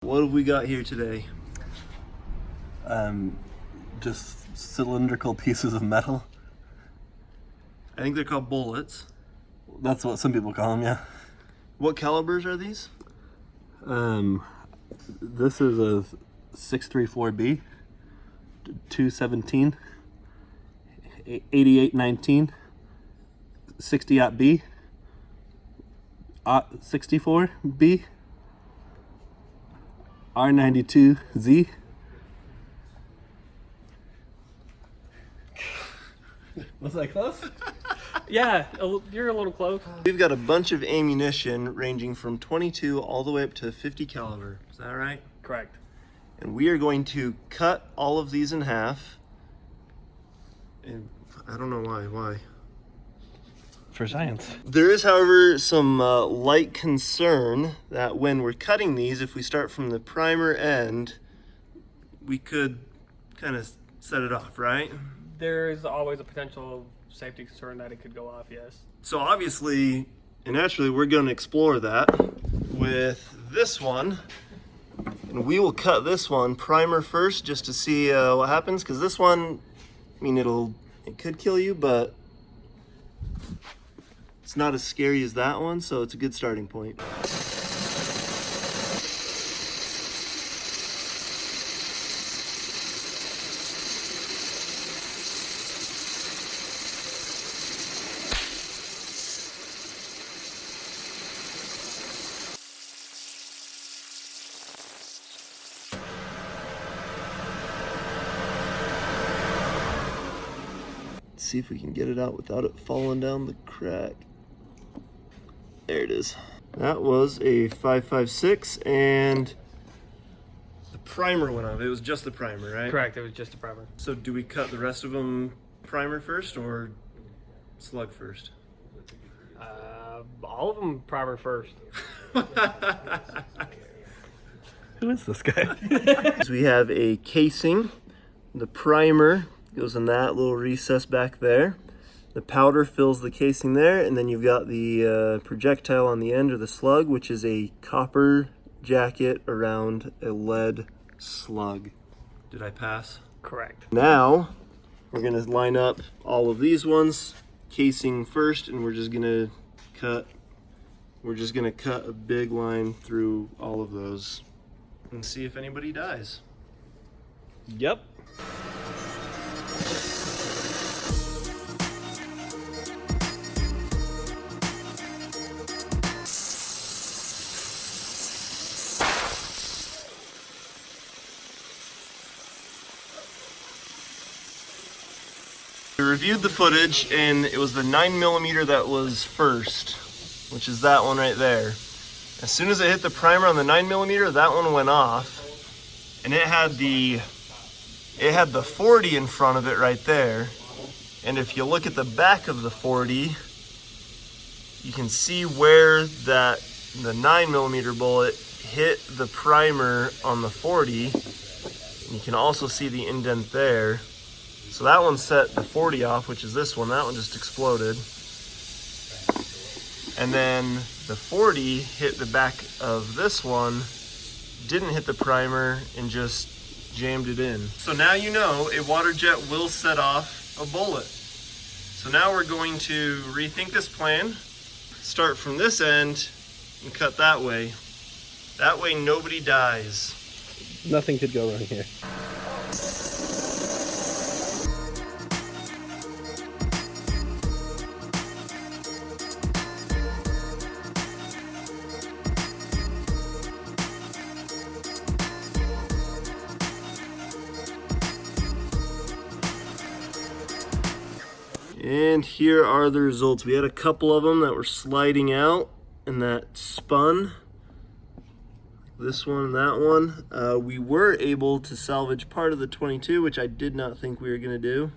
What have we got here today? Just cylindrical pieces of metal. I think they're called bullets. That's what some people call them, yeah. What calibers are these? This is a 634B, 217, 8819, 60-B, 64B, R92Z. Was I close? Yeah, you're a little close. We've got a bunch of ammunition ranging from 22 all the way up to 50 caliber. Is that right? Correct. And we are going to cut all of these in half. And I don't know why. For science. There is, however, some light concern that when we're cutting these, if we start from the primer end, we could kind of set it off, right? There is always a potential safety concern that it could go off, yes. So obviously and naturally we're going to explore that with this one, and we will cut this one primer first just to see what happens, because this one, I mean, it could kill you, but it's not as scary as that one, so it's a good starting point. See if we can get it out without it falling down the crack. There it is. That was a 5.56, and the primer went off. It was just the primer, right? Correct, it was just a primer. So do we cut the rest of them primer first or slug first? All of them primer first. Who is this guy? So we have a casing. The primer goes in that little recess back there. The powder fills the casing there, and then you've got the projectile on the end, or the slug, which is a copper jacket around a lead slug. Did I pass? Correct. Now we're gonna line up all of these ones, casing first, and we're just gonna cut a big line through all of those and see if anybody dies. Yep. We reviewed the footage, and it was the 9mm that was first, which is that one right there. As soon as it hit the primer on the 9mm, that one went off, and it had the 40 in front of it right there. And if you look at the back of the 40, you can see where the 9mm bullet hit the primer on the 40. And you can also see the indent there. So that one set the 40 off, which is this one. That one just exploded. And then the 40 hit the back of this one, didn't hit the primer, and just jammed it in. So now you know a water jet will set off a bullet. So now we're going to rethink this plan, start from this end and cut that way. That way nobody dies. Nothing could go wrong here. And here are the results. We had a couple of them that were sliding out and that spun. This one and that one. We were able to salvage part of the 22, which I did not think we were gonna do.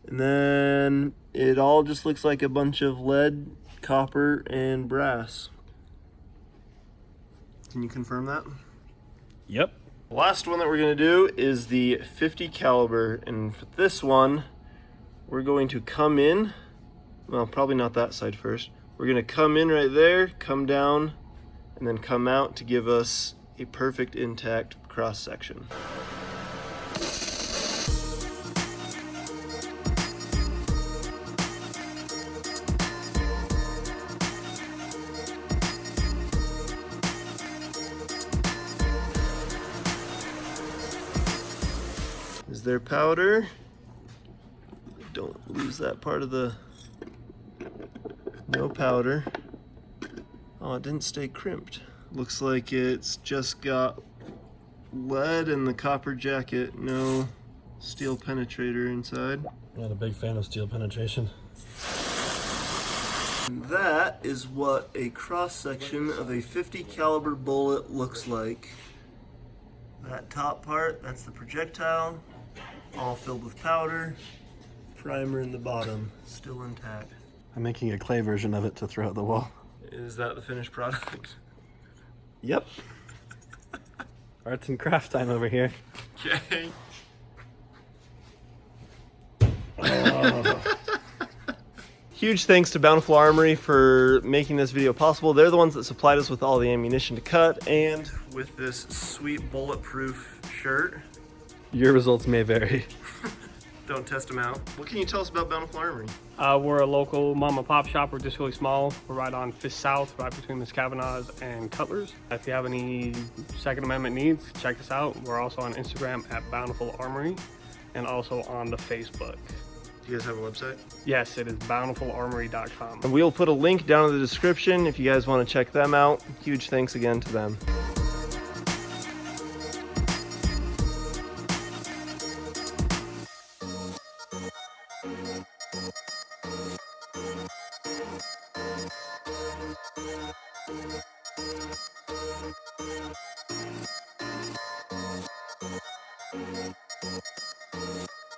And then it all just looks like a bunch of lead, copper, and brass. Can you confirm that? Yep. The last one that we're gonna do is the 50 caliber, and for this one, we're going to come in, well, probably not that side first. We're gonna come in right there, come down, and then come out to give us a perfect intact cross section. Is there powder? Don't lose that part of the, no powder. Oh, it didn't stay crimped. Looks like it's just got lead in the copper jacket, no steel penetrator inside. Not a big fan of steel penetration. And that is what a cross section of a 50 caliber bullet looks like. That top part, that's the projectile, all filled with powder. Primer in the bottom, still intact. I'm making a clay version of it to throw at the wall. Is that the finished product? Yep. Arts and craft time over here. Okay. Huge thanks to Bountiful Armory for making this video possible. They're the ones that supplied us with all the ammunition to cut and with this sweet bulletproof shirt. Your results may vary. Don't test them out. What can you tell us about Bountiful Armory? We're a local mom and pop shop. We're just really small. We're right on 5th South, right between Miss Kavanaugh's and Cutler's. If you have any Second Amendment needs, check us out. We're also on Instagram at Bountiful Armory and also on the Facebook. Do you guys have a website? Yes, it is bountifularmory.com. And we'll put a link down in the description if you guys want to check them out. Huge thanks again to them.